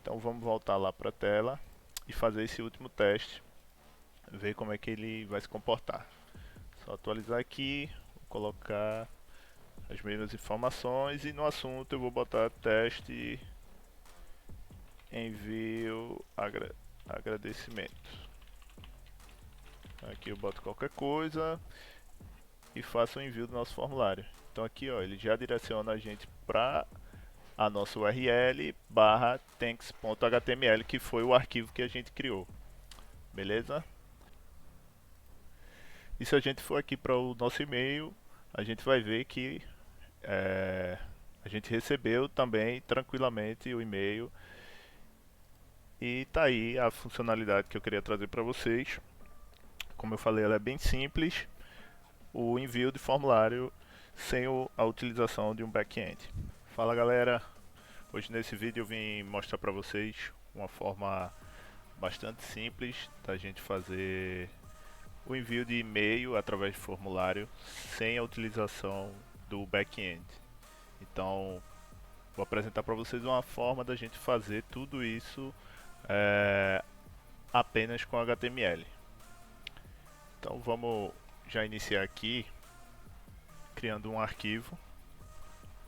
Então vamos voltar lá para a tela e fazer esse último teste, ver como é que ele vai se comportar. Só atualizar aqui, vou colocar as mesmas informações e no assunto eu vou botar teste envio agradecimento. Aqui eu boto qualquer coisa e faço o envio do nosso formulário. Então aqui ó, ele já direciona a gente para a nossa URL barra thanks.html, que foi o arquivo que a gente criou. Beleza? E se a gente for aqui para o nosso e-mail, a gente vai ver que a gente recebeu também tranquilamente o e-mail. E tá aí a funcionalidade que eu queria trazer para vocês. Como eu falei, ela é bem simples. O envio de formulário sem a utilização de um back-end. Fala galera, hoje nesse vídeo eu vim mostrar para vocês uma forma bastante simples da gente fazer o envio de e-mail através de formulário sem a utilização do back-end. Então, vou apresentar para vocês uma forma da gente fazer tudo isso é, apenas com HTML. Então, vamos já iniciar aqui criando um arquivo,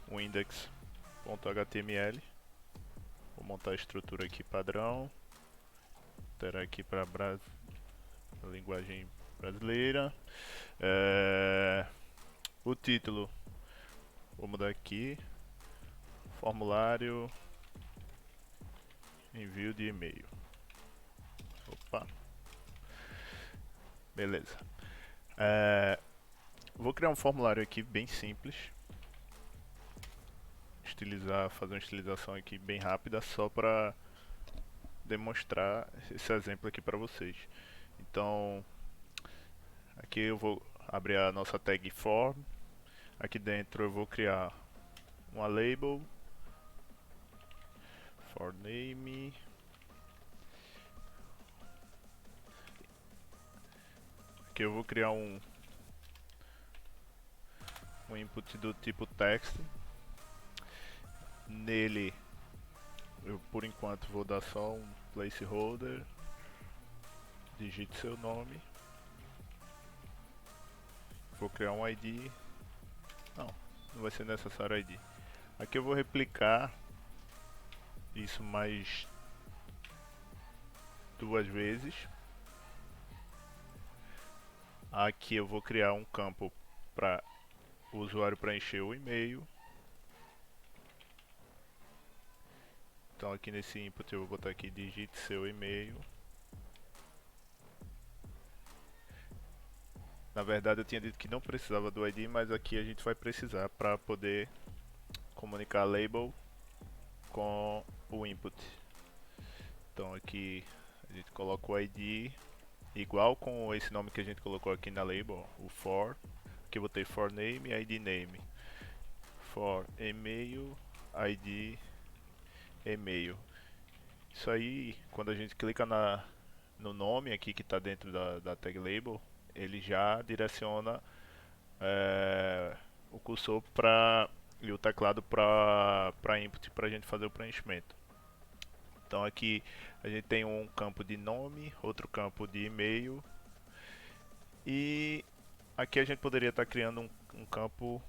um index.html. Vou montar a estrutura aqui padrão, terá aqui para a linguagem brasileira. O título, vou mudar aqui, formulário envio de e-mail. Opa, beleza. Vou criar um formulário aqui bem simples, fazer uma estilização aqui bem rápida só para demonstrar esse exemplo aqui para vocês. Então, aqui eu vou abrir a nossa tag form. Aqui dentro eu vou criar uma label for name. Aqui eu vou criar um input do tipo text. Nele eu por enquanto vou dar só um placeholder. Digite seu nome. Vou criar um ID. Não vai ser necessário ID. Aqui eu vou replicar isso mais 2 vezes. Aqui eu vou criar um campo para o usuário preencher o e-mail. Então aqui nesse input eu vou botar aqui digite seu e-mail. Na verdade eu tinha dito que não precisava do ID, mas aqui a gente vai precisar para poder comunicar a label com o input. Então aqui a gente coloca o ID igual com esse nome que a gente colocou aqui na label, o for. Aqui eu botei for name, ID name. For e-mail, ID e-mail. Isso aí, quando a gente clica no nome aqui que está dentro da tag label, ele já direciona o cursor e o teclado para input para a gente fazer o preenchimento. Então aqui a gente tem um campo de nome, outro campo de e-mail e aqui a gente poderia estar criando um campo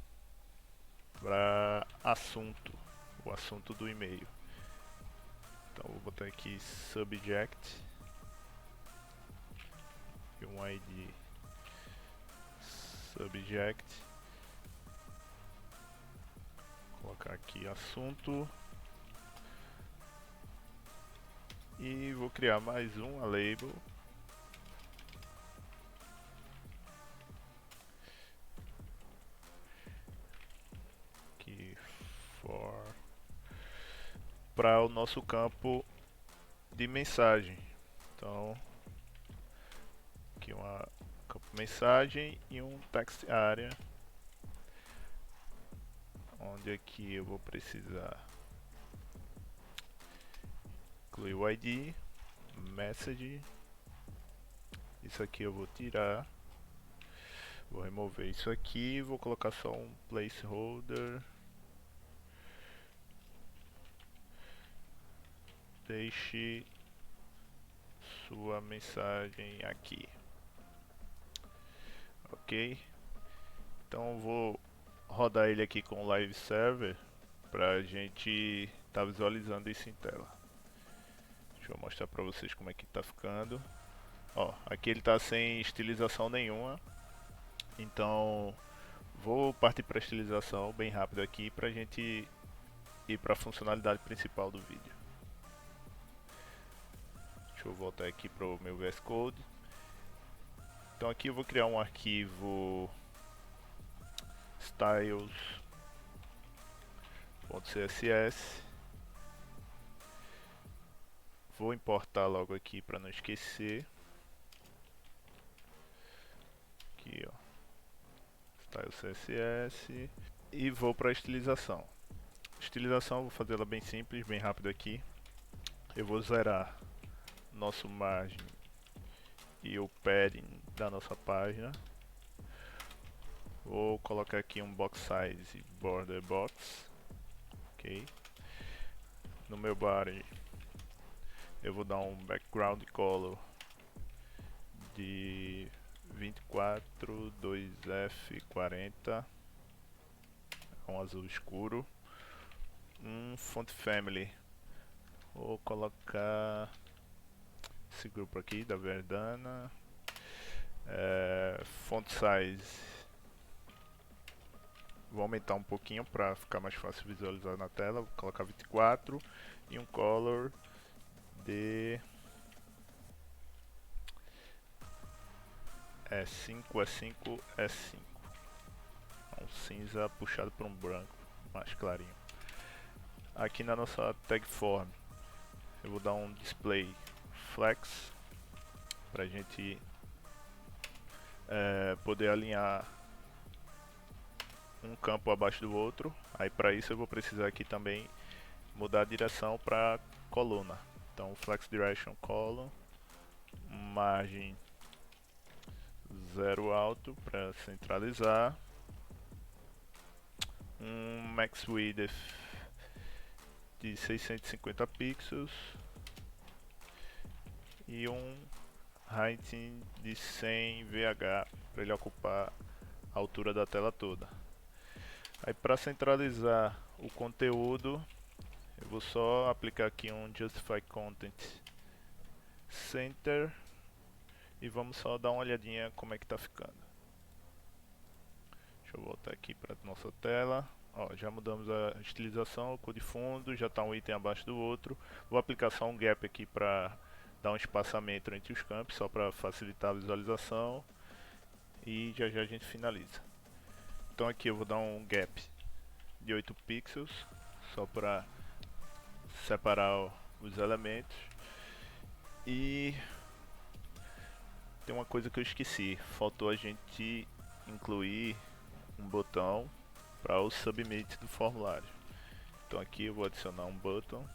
para assunto, o assunto do e-mail. Então vou botar aqui subject e um ID subject. Colocar aqui assunto e vou criar mais uma label aqui for para o nosso campo de mensagem. Então aqui uma campo mensagem e um text area, onde aqui eu vou precisar incluir o ID, message. Isso aqui eu vou tirar, vou remover isso aqui, vou colocar só um placeholder. deixe sua mensagem aqui. Ok, então vou rodar ele aqui com o Live Server pra gente tá visualizando isso em tela. Deixa eu mostrar pra vocês como é que tá ficando. Ó, aqui ele tá sem estilização nenhuma, então vou partir para estilização bem rápido aqui pra gente ir para a funcionalidade principal do vídeo. Deixa eu voltar aqui para o meu VS Code. Então aqui eu vou criar um arquivo styles.css. Vou importar logo aqui para não esquecer. Aqui, ó, style.css, e vou para a estilização. Estilização, vou fazer ela bem simples, bem rápido aqui. Eu vou zerar nosso margem e o padding da nossa página. Vou colocar aqui um box size border box. Ok. No meu body eu vou dar um background color de 24 2F40, um azul escuro. Um font family, vou colocar esse grupo aqui da Verdana. Font size, vou aumentar um pouquinho para ficar mais fácil visualizar na tela. Vou colocar 24 e um color de E5 E5, um cinza puxado por um branco mais clarinho. Aqui na nossa tag form eu vou dar um display flex para a gente poder alinhar um campo abaixo do outro. Aí para isso eu vou precisar aqui também mudar a direção para coluna. Então flex direction column, margem 0 alto para centralizar, um max width de 650 pixels e um height de 100 VH para ele ocupar a altura da tela toda. Aí para centralizar o conteúdo, eu vou só aplicar aqui um Justify Content Center e vamos só dar uma olhadinha como é que tá ficando. Deixa eu voltar aqui para nossa tela. Ó, já mudamos a estilização, a cor de fundo, já está um item abaixo do outro. Vou aplicar só um gap aqui para dar um espaçamento entre os campos, só para facilitar a visualização. E já já a gente finaliza. Então aqui eu vou dar um gap de 8 pixels, só para separar os elementos. E tem uma coisa que eu esqueci, faltou a gente incluir um botão para o submit do formulário. Então aqui eu vou adicionar um button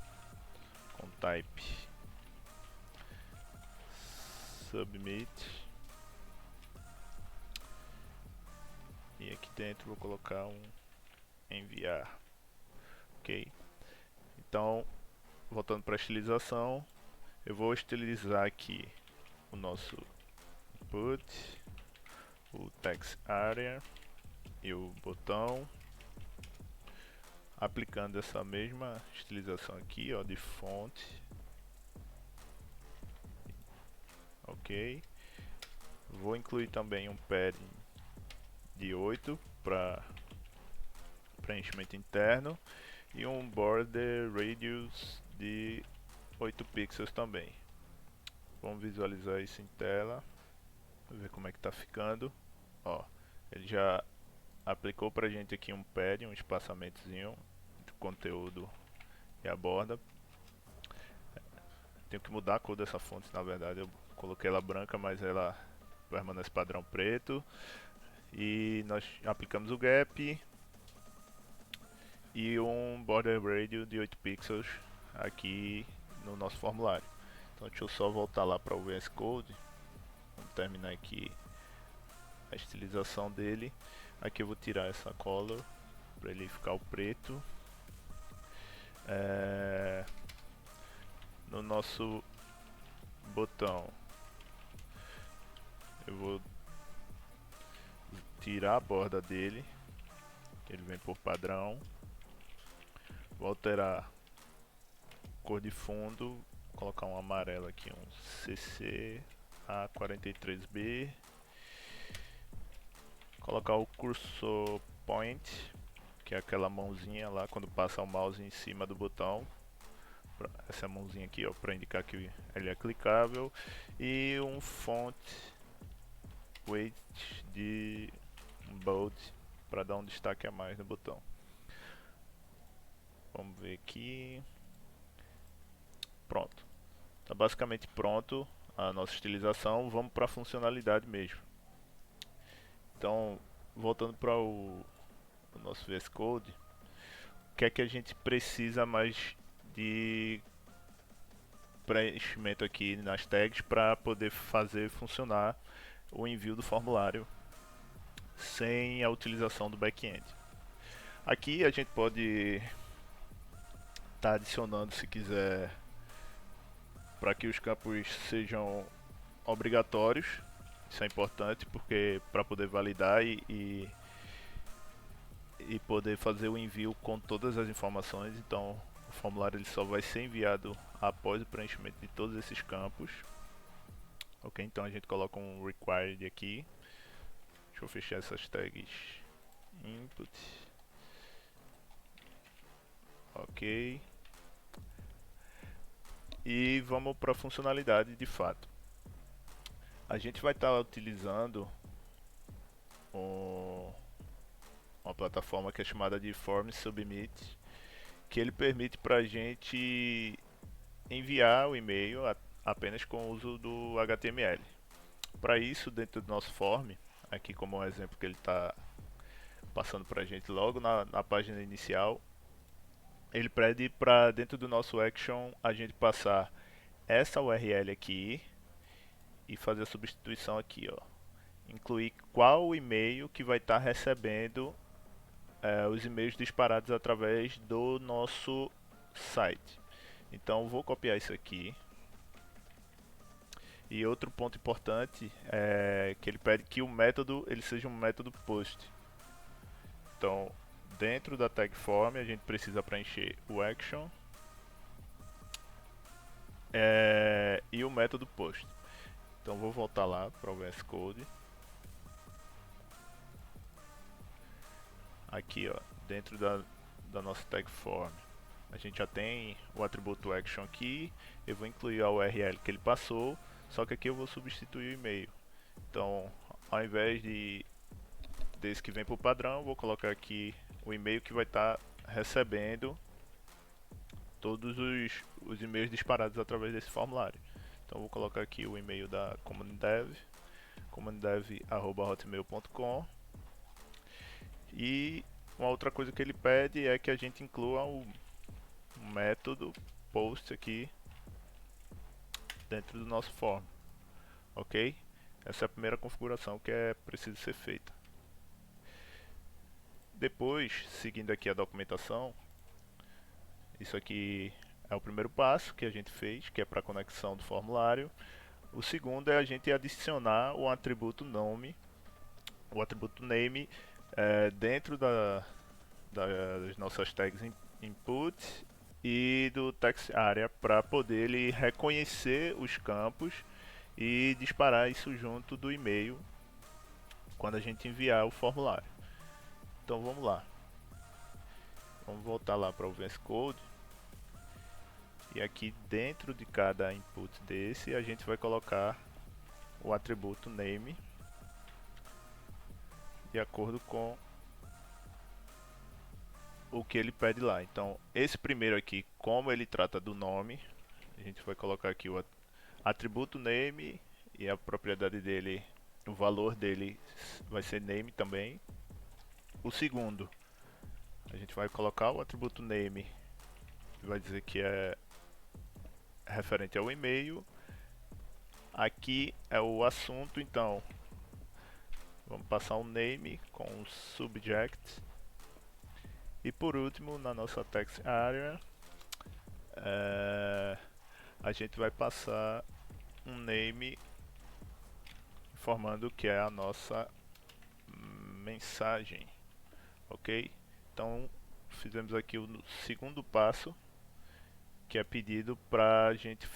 com type submit, e aqui dentro vou colocar um enviar. Ok, então voltando para a estilização, eu vou estilizar aqui o nosso input, o text area e o botão, aplicando essa mesma estilização aqui, ó, de fonte. Ok, vou incluir também um padding de 8 para preenchimento interno e um border radius de 8 pixels também. Vamos visualizar isso em tela, ver como é que tá ficando. Ó, ele já aplicou pra gente aqui um padding, um espaçamentozinho entre o conteúdo e a borda. Tenho que mudar a cor dessa fonte, na verdade eu coloquei ela branca, mas ela permanece padrão preto. E nós aplicamos o gap e um border radius de 8 pixels aqui no nosso formulário. Então deixa eu só voltar lá para o VS Code. Vamos terminar aqui a estilização dele. Aqui eu vou tirar essa color para ele ficar o preto. no nosso botão. Eu vou tirar a borda dele, ele vem por padrão. Vou alterar a cor de fundo, colocar um amarelo aqui, um CC A43B. Colocar o cursor point, que é aquela mãozinha lá quando passa o mouse em cima do botão. Essa mãozinha aqui, ó, para indicar que ele é clicável. E um font weight de bold para dar um destaque a mais no botão. Vamos ver aqui. Pronto. Está basicamente pronto a nossa estilização. Vamos para a funcionalidade mesmo. Então, voltando para o nosso VS Code, o que é que a gente precisa mais de preenchimento aqui nas tags para poder fazer funcionar o envio do formulário sem a utilização do back-end. Aqui a gente pode estar adicionando, se quiser, para que os campos sejam obrigatórios. Isso é importante porque para poder validar e poder fazer o envio com todas as informações. Então o formulário ele só vai ser enviado após o preenchimento de todos esses campos. Ok, então a gente coloca um required aqui. Deixa eu fechar essas tags input. Ok. E vamos para a funcionalidade de fato. A gente vai estar utilizando uma plataforma que é chamada de Form Submit, que ele permite para a gente enviar o e-mail apenas com o uso do HTML. Para isso, dentro do nosso form, aqui como um exemplo que ele está passando para a gente logo na página inicial, ele pede para dentro do nosso action a gente passar essa URL aqui e fazer a substituição aqui, ó. Incluir qual e-mail que vai estar recebendo os e-mails disparados através do nosso site. Então vou copiar isso aqui. E outro ponto importante é que ele pede que o método ele seja um método post. Então, dentro da tag form a gente precisa preencher o action e o método post. Então vou voltar lá para o VS Code. Aqui, ó, dentro da nossa tag form, a gente já tem o atributo action aqui. Eu vou incluir a URL que ele passou, só que aqui eu vou substituir o e-mail. Então, ao invés desse que vem por padrão, vou colocar aqui o e-mail que vai estar recebendo todos os e-mails disparados através desse formulário. Então vou colocar aqui o e-mail da comundev@hotmail.com. E uma outra coisa que ele pede é que a gente inclua o método post aqui dentro do nosso form, ok? Essa é a primeira configuração que é preciso ser feita. Depois, seguindo aqui a documentação, isso aqui é o primeiro passo que a gente fez, que é para a conexão do formulário. O segundo é a gente adicionar o atributo nome, o atributo name dentro das nossas tags input e do text area para poder ele reconhecer os campos e disparar isso junto do e-mail quando a gente enviar o formulário. Então vamos lá. Vamos voltar lá para o VS Code. E aqui dentro de cada input desse a gente vai colocar o atributo name de acordo com o que ele pede lá. Então esse primeiro aqui, como ele trata do nome, a gente vai colocar aqui o atributo name e a propriedade dele, o valor dele vai ser name também. O segundo, a gente vai colocar o atributo name, que vai dizer que é referente ao e-mail. Aqui é o assunto, então vamos passar um name com o subject. E por último, na nossa text area, a gente vai passar um name informando que é a nossa mensagem, ok? Então fizemos aqui o segundo passo, que é pedido para a gente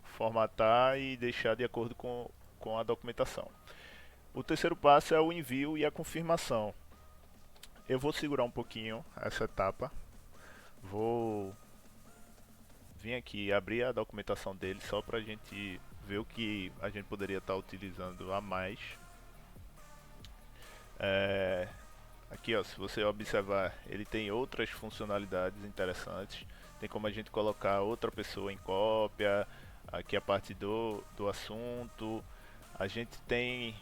formatar e deixar de acordo com a documentação. O terceiro passo é o envio e a confirmação. Eu vou segurar um pouquinho essa etapa, vou vir aqui abrir a documentação dele só para a gente ver o que a gente poderia estar utilizando a mais. Aqui, ó, se você observar, ele tem outras funcionalidades interessantes. Tem como a gente colocar outra pessoa em cópia. Aqui a parte do assunto. A gente tem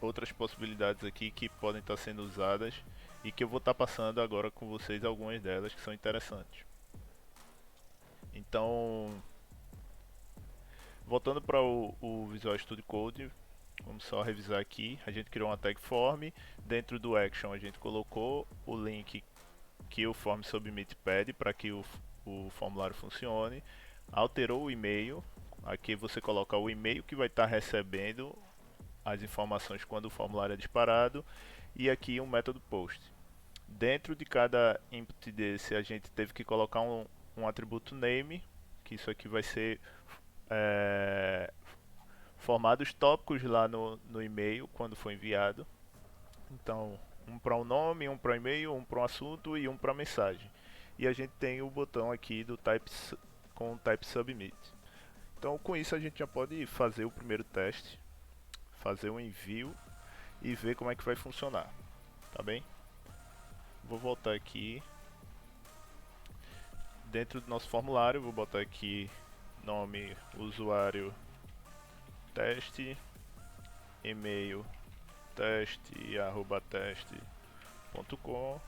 outras possibilidades aqui que podem estar sendo usadas e que eu vou estar passando agora com vocês algumas delas que são interessantes. Então, voltando para o Visual Studio Code, vamos só revisar aqui. A gente criou uma tag form, dentro do action a gente colocou o link que o form submit pede para que o formulário funcione, alterou o e-mail. Aqui você coloca o e-mail que vai estar recebendo as informações quando o formulário é disparado, e aqui um método post. Dentro de cada input desse a gente teve que colocar um atributo name, que isso aqui vai ser formados tópicos lá no e-mail quando for enviado. Então, um para o nome, um para o e-mail, um para o assunto e um para a mensagem. E a gente tem o botão aqui do type com o type submit. Então, com isso a gente já pode fazer o primeiro teste, fazer um envio e ver como é que vai funcionar, tá bem? Vou voltar aqui dentro do nosso formulário, vou botar aqui nome, usuário, teste, e-mail, teste@teste.com,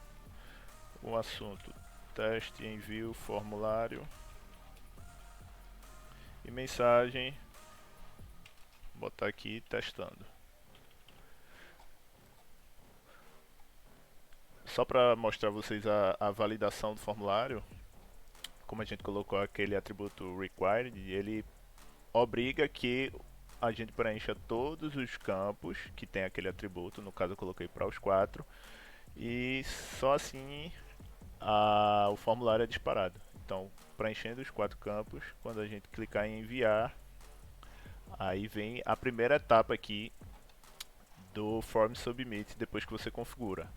o assunto teste, envio, formulário e mensagem, botar aqui testando. Só para mostrar a vocês a validação do formulário, como a gente colocou aquele atributo required, ele obriga que a gente preencha todos os campos que tem aquele atributo, no caso eu coloquei para os 4, e só assim o formulário é disparado. Então, preenchendo os 4 campos, quando a gente clicar em enviar, aí vem a primeira etapa aqui do Form Submit, depois que você configura.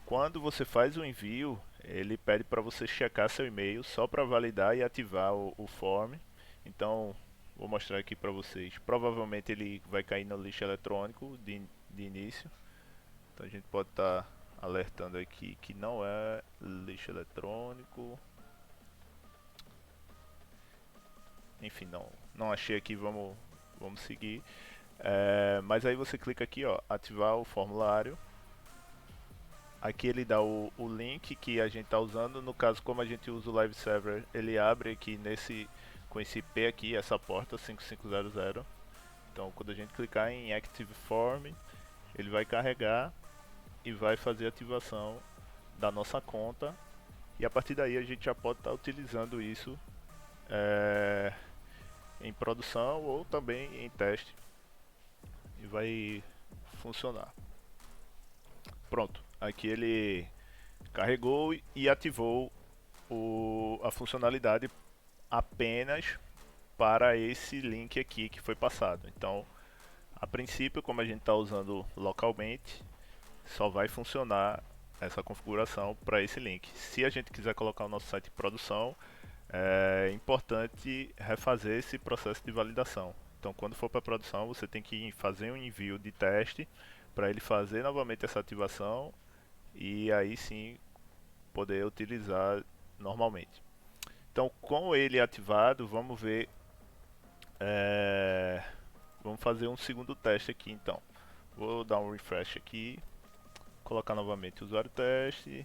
Quando você faz o envio, ele pede para você checar seu e-mail só para validar e ativar o form. Então, vou mostrar aqui para vocês. Provavelmente ele vai cair no lixo eletrônico de início. Então a gente pode estar alertando aqui que não é lixo eletrônico. Enfim, não achei aqui, vamos seguir. Mas aí você clica aqui, ó, ativar o formulário. Aqui ele dá o link que a gente está usando. No caso, como a gente usa o Live Server, ele abre aqui com esse IP aqui, essa porta 5500. Então, quando a gente clicar em Active Form, ele vai carregar e vai fazer a ativação da nossa conta. E a partir daí a gente já pode estar utilizando isso em produção ou também em teste. E vai funcionar. Pronto, aqui ele carregou e ativou a funcionalidade apenas para esse link aqui que foi passado. Então, a princípio, como a gente está usando localmente, só vai funcionar essa configuração para esse link. Se a gente quiser colocar o nosso site em produção, é importante refazer esse processo de validação. Então, quando for para produção, você tem que fazer um envio de teste para ele fazer novamente essa ativação e aí sim poder utilizar normalmente. Então, com ele ativado, vamos ver. Vamos fazer um segundo teste aqui então. Vou dar um refresh aqui, colocar novamente o usuário teste,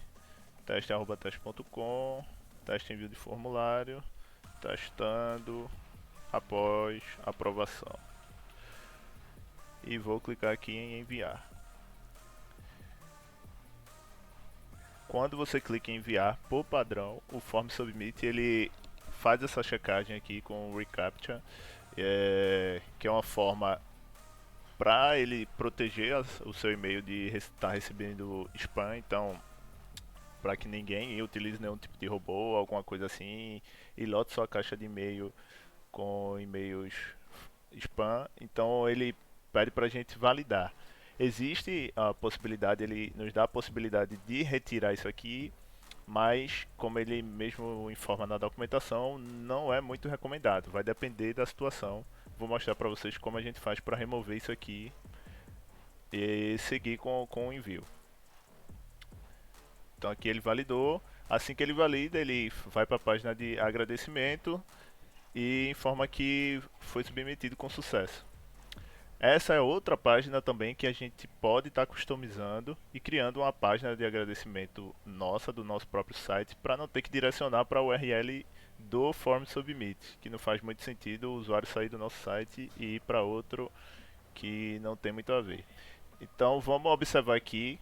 teste@teste.com, teste envio de formulário, testando após aprovação. E vou clicar aqui em enviar. Quando você clica em enviar, por padrão, o Form Submit ele faz essa checagem aqui com o reCAPTCHA, que é uma forma para ele proteger o seu e-mail de estar recebendo spam. Então, para que ninguém utilize nenhum tipo de robô, alguma coisa assim, e lote sua caixa de e-mail com e-mails spam. Então, ele pede para a gente validar. Existe a possibilidade, ele nos dá a possibilidade de retirar isso aqui, mas como ele mesmo informa na documentação, não é muito recomendado, vai depender da situação. Vou mostrar para vocês como a gente faz para remover isso aqui e seguir com o envio. Então aqui ele validou, assim que ele valida, ele vai para a página de agradecimento e informa que foi submetido com sucesso. Essa é outra página também que a gente pode estar customizando e criando uma página de agradecimento nossa, do nosso próprio site, para não ter que direcionar para a URL do Form Submit, que não faz muito sentido o usuário sair do nosso site e ir para outro que não tem muito a ver. Então vamos observar aqui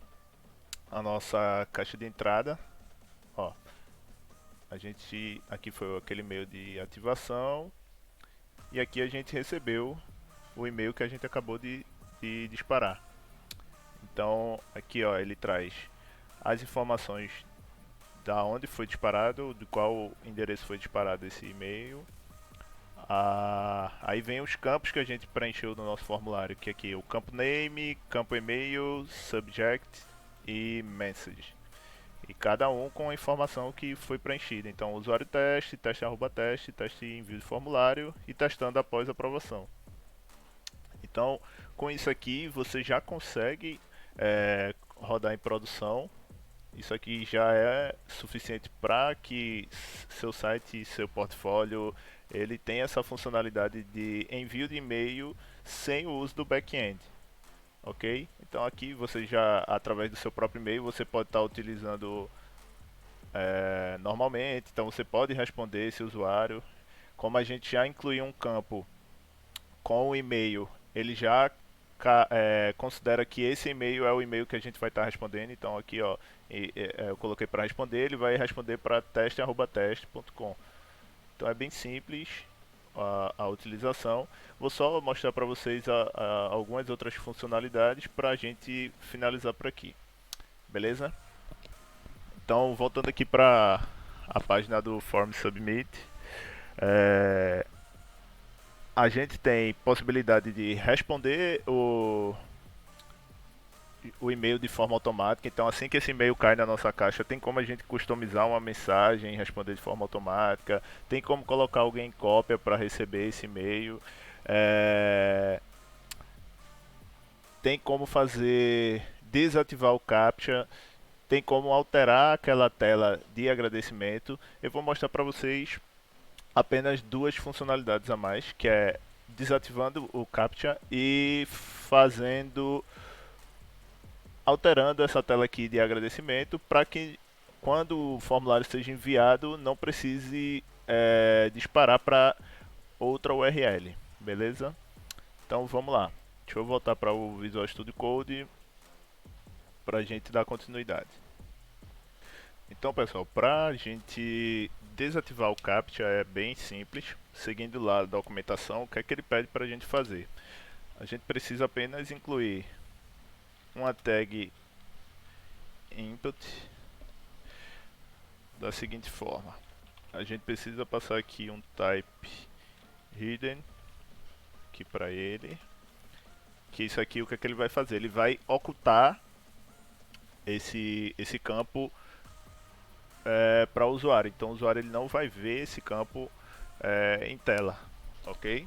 a nossa caixa de entrada. Ó, a gente aqui foi aquele e-mail de ativação e aqui a gente recebeu o e-mail que a gente acabou de disparar. Então aqui ó, ele traz as informações da onde foi disparado, de qual endereço foi disparado esse e-mail. Aí vem os campos que a gente preencheu no nosso formulário, que aqui é o campo name, campo e-mail, subject e message. E cada um com a informação que foi preenchida. Então usuário teste, teste arroba teste, teste envio de formulário e testando após aprovação. Então, com isso aqui, você já consegue rodar em produção. Isso aqui já é suficiente para que seu site, seu portfólio, ele tenha essa funcionalidade de envio de e-mail sem o uso do back-end. Ok? Então aqui você já, através do seu próprio e-mail, você pode estar utilizando normalmente. Então você pode responder esse usuário. Como a gente já incluiu um campo com o e-mail, ele já considera que esse e-mail é o e-mail que a gente vai estar respondendo. Então aqui ó, eu coloquei para responder, ele vai responder para teste@teste.com. Então é bem simples a utilização. Vou só mostrar para vocês algumas outras funcionalidades para a gente finalizar por aqui. Beleza? Então voltando aqui para a página do Form Submit, é, a gente tem possibilidade de responder o e-mail de forma automática. Então assim que esse e-mail cai na nossa caixa, tem como a gente customizar uma mensagem e responder de forma automática, tem como colocar alguém em cópia para receber esse e-mail, tem como fazer desativar o CAPTCHA, tem como alterar aquela tela de agradecimento. Eu vou mostrar para vocês apenas duas funcionalidades a mais, que é desativando o CAPTCHA e alterando essa tela aqui de agradecimento para que quando o formulário seja enviado não precise disparar para outra URL, beleza? Então vamos lá, deixa eu voltar para o Visual Studio Code para a gente dar continuidade. Então pessoal, para a gente desativar o CAPTCHA é bem simples, seguindo lá a documentação, o que é que ele pede para a gente fazer? A gente precisa apenas incluir uma tag input da seguinte forma: a gente precisa passar aqui um type hidden aqui para ele, que isso aqui o que é que ele vai fazer? Ele vai ocultar esse campo para o usuário. Então o usuário ele não vai ver esse campo em tela, ok?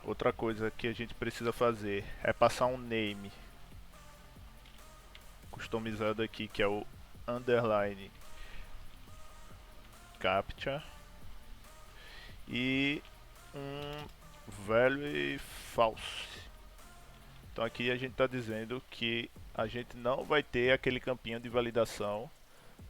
Outra coisa que a gente precisa fazer é passar um name customizado aqui, que é o underline captcha, e um value false. Então aqui a gente está dizendo que a gente não vai ter aquele campinho de validação.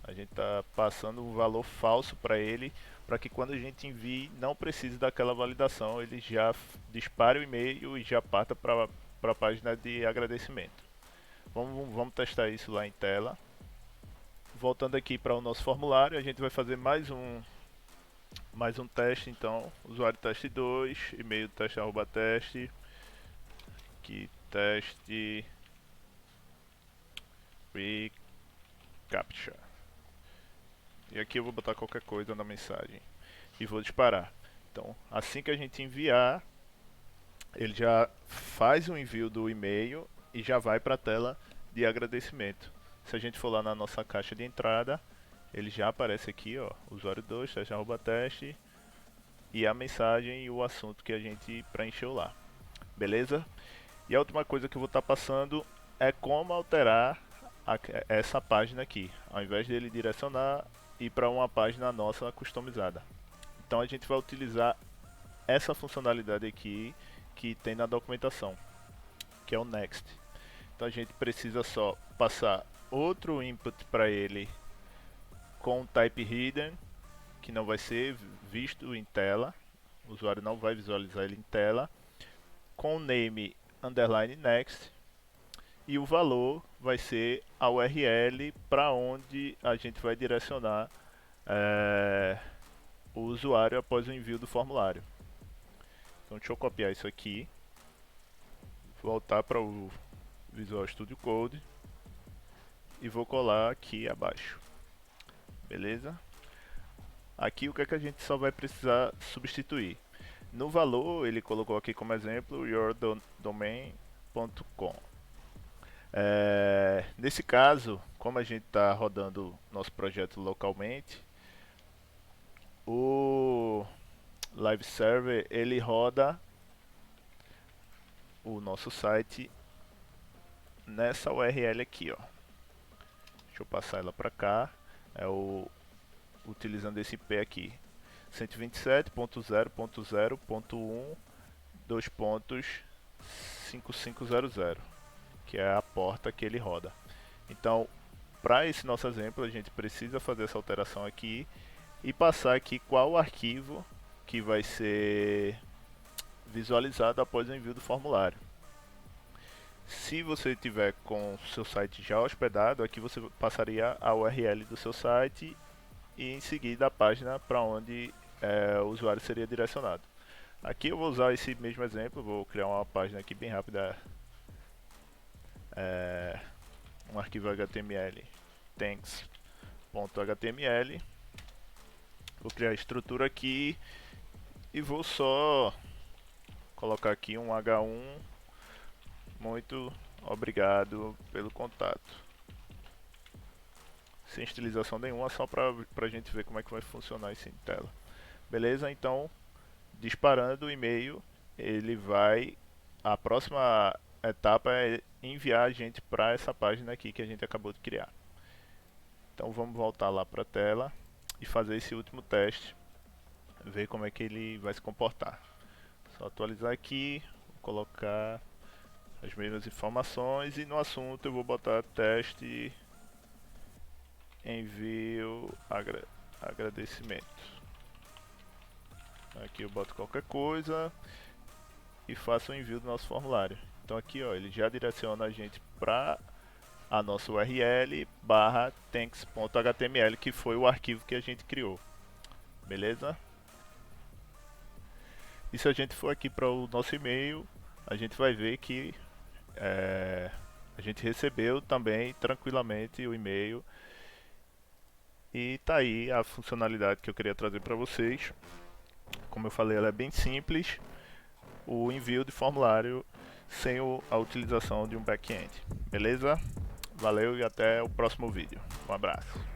A gente está passando um valor falso para ele, para que quando a gente envie não precise daquela validação, ele já dispare o e-mail e já parta para a página de agradecimento. Vamos testar isso lá em tela. voltando aqui para o nosso formulário, a gente vai fazer mais um teste. Então, usuário teste 2, e-mail teste arroba teste, que teste reCAPTCHA. E aqui eu vou botar qualquer coisa na mensagem e vou disparar. Então, assim que a gente enviar, ele já faz o envio do e-mail e já vai para a tela de agradecimento. Se a gente for lá na nossa caixa de entrada, ele já aparece aqui, ó, usuário 2, teste arroba teste, e a mensagem e o assunto que a gente preencheu lá. Beleza? E a última coisa que eu vou estar passando é como alterar essa página aqui, ao invés dele direcionar e ir para uma página nossa customizada. Então a gente vai utilizar essa funcionalidade aqui que tem na documentação, que é o Next. Então a gente precisa só passar outro input para ele com type hidden, que não vai ser visto em tela, o usuário não vai visualizar ele em tela, com name underline next, e o valor vai ser a URL para onde a gente vai direcionar o usuário após o envio do formulário. Então deixa eu copiar isso aqui, voltar para o Visual Studio Code e vou colar aqui abaixo. Beleza? Aqui o que é que a gente só vai precisar substituir? No valor ele colocou aqui como exemplo yourdomain.com. Nesse caso, como a gente está rodando nosso projeto localmente, o Live Server ele roda o nosso site nessa URL aqui, ó. Deixa eu passar ela para cá. Utilizando esse IP aqui, 127.0.0.1.2.5500, que é a porta que ele roda. Então, para esse nosso exemplo, a gente precisa fazer essa alteração aqui e passar aqui qual o arquivo que vai ser visualizado após o envio do formulário. Se você tiver com o seu site já hospedado, aqui você passaria a URL do seu site e em seguida a página para onde o usuário seria direcionado. Aqui eu vou usar esse mesmo exemplo, vou criar uma página aqui bem rápida, um arquivo HTML, thanks.html, vou criar a estrutura aqui e vou só colocar aqui um H1, muito obrigado pelo contato. Sem estilização nenhuma, só para a gente ver como é que vai funcionar isso em tela. Beleza? Então, disparando o e-mail, ele vai... A próxima etapa é enviar a gente para essa página aqui que a gente acabou de criar. Então vamos voltar lá para a tela e fazer esse último teste, ver como é que ele vai se comportar. Só atualizar aqui, vou colocar as mesmas informações e no assunto eu vou botar teste envio agradecimento. Aqui eu boto qualquer coisa e faço o envio do nosso formulário. Então aqui, ó, ele já direciona a gente para a nossa URL /thanks.html, que foi o arquivo que a gente criou. Beleza? E se a gente for aqui para o nosso e-mail, a gente vai ver que a gente recebeu também tranquilamente o e-mail. E tá aí a funcionalidade que eu queria trazer para vocês. Como eu falei, ela é bem simples. O envio de formulário sem a utilização de um back-end. Beleza? Valeu e até o próximo vídeo. Um abraço.